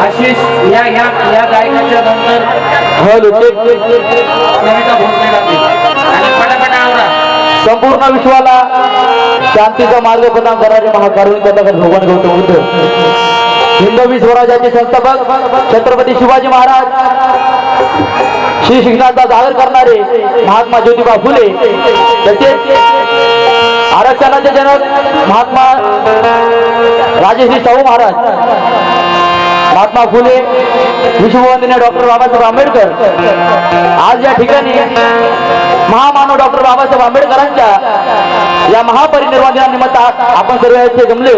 आशिष या या या गायकाच्या नंतर कविता घोषणे करतील आणि पटापटा आवरा. संपूर्ण विश्वाला शांतीचा मार्ग प्रदान करणारे महाकारुणिक कथाकार भगवान गौतम बुद्ध, हिंदवी स्वराज्याचे संस्थापक छत्रपती शिवाजी महाराज, श्री शिक्षणाचा जागर करणारे महात्मा ज्योतिबा फुले, तसेच आरक्षणाचे जनक महात्मा राजश्री शाहू महाराज, महात्मा फुले, विश्ववंदनीय डॉक्टर बाबासाहेब आंबेडकर, आज या ठिकाणी महामानव डॉक्टर बाबासाहेब आंबेडकरांच्या या महापरिनिर्वाण दिनानिमित्त आपण सर्व येथे जमले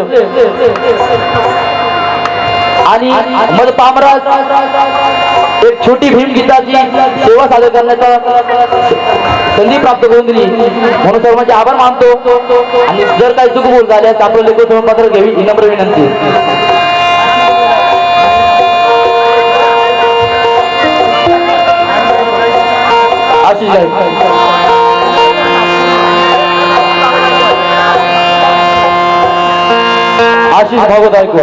आणि मध पामराज एक छोटी भीम गीताची सेवा सादर करण्याचा संधी प्राप्त करून दिली म्हणून सर्वांचे आभार मानतो. आणि जर काही चूक बोल झाल्यास आपलं लेखन पत्र घ्यावी ही नम्र विनंती. आशिष भागवत ऐकू.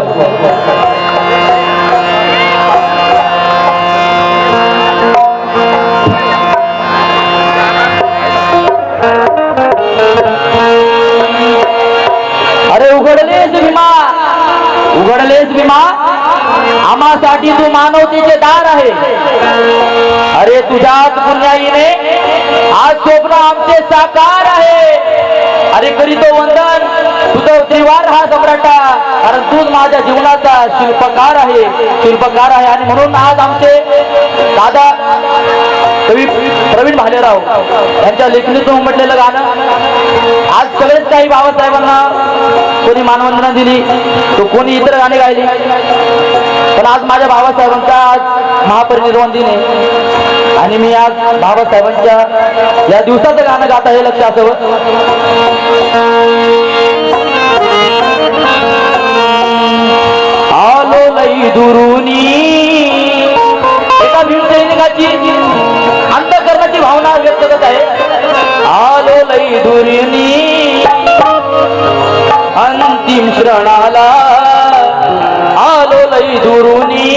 अरे उघडलेस भीमा आम्हासाठी तू मानवतेचे दार आहे. अरे तुझ्याच पुण्याईने आज स्वप्न आमचे साकार आहे. अरे करीतो वंदन तुझं त्रिवार हा सम्राटा, कारण तूच माझ्या जीवनाचा शिल्पकार आहे. आणि म्हणून आज आमचे दादा कवी प्रवीण भालेराव यांच्या लेखणीतून उमटलेलं गाणं आज सगळेच काही बाबासाहेबांना कोणी मानवंदना दिली तो कोणी इतर गाणे गायली, पण आज माझ्या बाबासाहेबांचा आज महापरिनिर्वाण दिन आहे आणि मी आज बाबासाहेबांच्या या दिवसाचं गाणं गात आहे. लक्ष असावं. आलो लई दुरुनी एका भीमसैनिकाची अंतःकरणाची भावना व्यक्त करत आहे. आलो लई दुरुनी अंतिम श्रणाला, आलो लई दुरुनी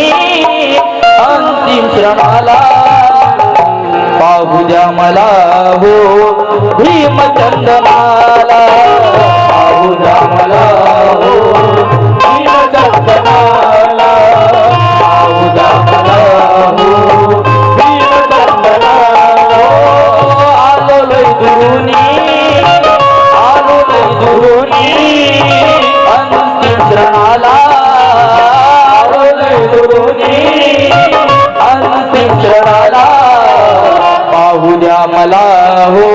अंतिम श्रणाला, पाहू द्या मला हो भीमचंदनाला, पाहू द्या मला हो भीमचंदनाला, पाहू द्या मला हो भीमचंदनाला. आलो लई दुरुनी अंतिम श्रणाला, आलो लई दुरुनी अंतिम श्रणाला, पाहू द्या मला हो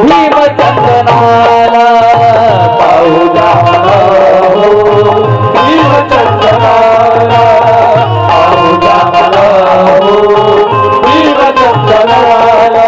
भीमचंदनाला, पाहू द्या मला हो भीमचंदनाला, पाहू द्या मला हो भीमचंदनाला.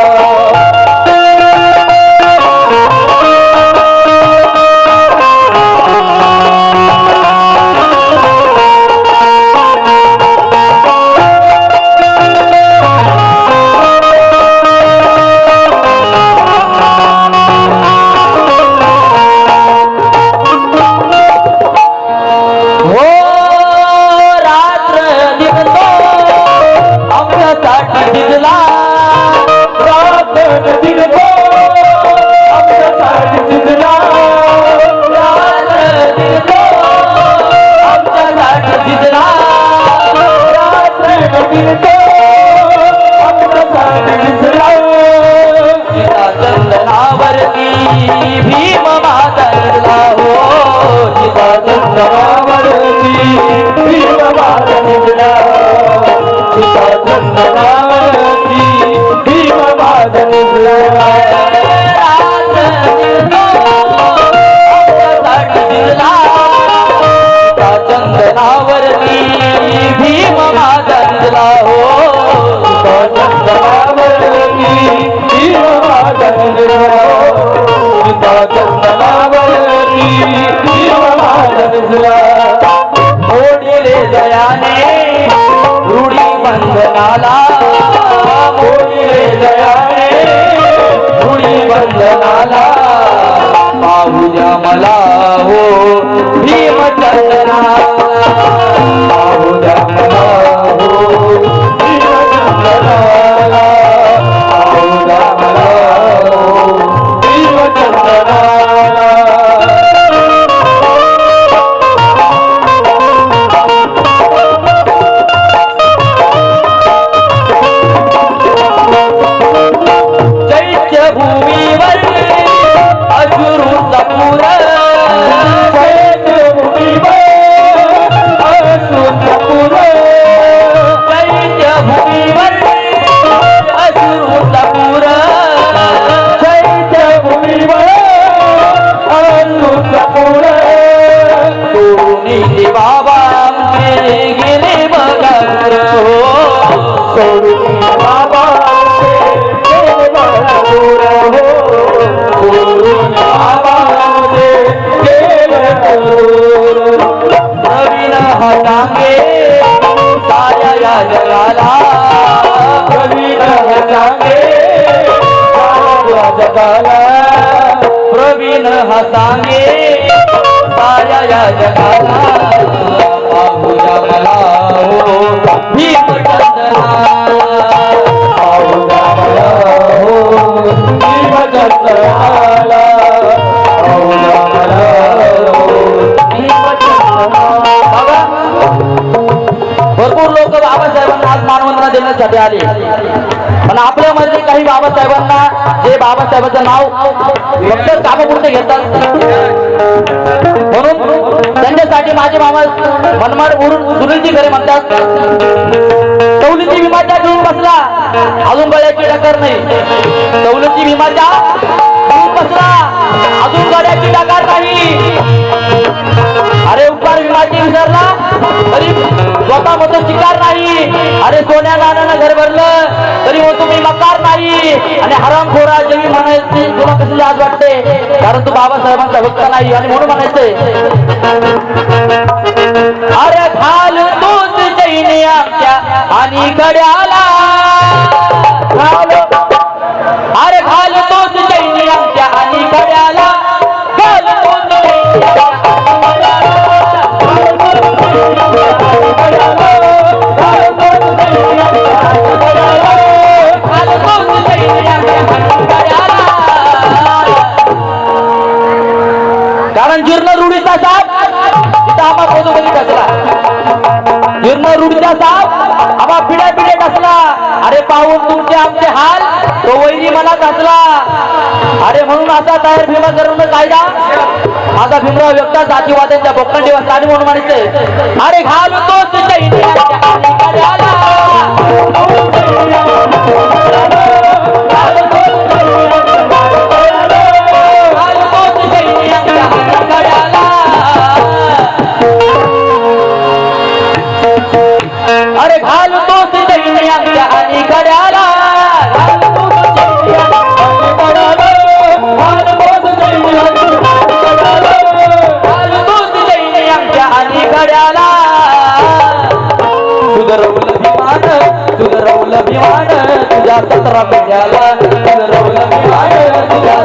भीम मातरला हो सीता चंदनावरती, भीम मातरला सीता चंदनावरती, भीम मातरला. चंदनावरती भीम मातरला हो चंदनावरती भीम मातरला, चंदनावरती भीम मातरला. मोडीले जयाने रूढी बंधनाला, मोडीले जयाने रूढी बंधनाला, पाहू द्या मला हो भीमचंदनाला, पाहू द्या मला सोडून बाबा आमचे गेले बघा दूर हो सोडून बाबा आमचे गेले बघा दूर हो सोडून बाबा आमचे गेले दूर प्रवीण हा सांगे साऱ्या या जगाला प्रवीण हा सांगे साऱ्या या जगाला प्रवीण हा सांगे साऱ्या या जगाला पाहुजा मला हो भीमचंद्रा पाहुजा मला हो भीमचंद्राला पाहुजा मला हो भीमचंद्रा बघा भरपूर लोक बाबासाहेबांना आज मानवंदना देण्यासाठी आले पण आपल्यामध्ये काही बाबासाहेबांना जे बाबासाहेबांचं नाव फक्त कामापुरते घेतात म्हणून त्यांच्यासाठी माझे मामा मनमाड वरून सुनीलजी खरे म्हणतात सवलती विमाच्या घेऊन बसला अजून गळ्याची टक्कर नाही सवलती विमाच्या घेऊन बसला अजून गळ्याची टक्कर नाही अरे उपकार विमाची विसरला तरी स्वतः मतो शिकार नाही अरे सोन्या नाण्यानं घर भरलं तरी मग तुम्ही मकार नाही आणि हरामखोरा जेवी म्हणायचे तुला कसली आज वाटते कारण तू बाबासाहेबांचा भक्त नाही आणि म्हणून म्हणायचंय अरे घाल तोच चैनी आमच्या आणि गड्याला घाल अरे घाल तोच चैनी आमच्या आणि गड्याला घाल तोच चैनी कारण जीर्ण रूढीचा साप तिथं आम्हा पोदोबरी कसला जीर्ण रूढीचा साप आम्हा पिढ्या पिढे कसला अरे पाहून तुमचे आमचे हाल तो वैरी मला कसला अरे म्हणून असा तयार भीमा करून कायदा माझा भीमराव व्यक्त जातीवाद्यांच्या बोक्कंडी वाजता आणि म्हणून म्हणायचे अरे घाल तोच अरे घाल तोच चैनी आणि गड्याला आणि गड्याला सुधरवलं विमान तुझ्या 17 पिढ्याला सुधरवलं विमान तुझ्या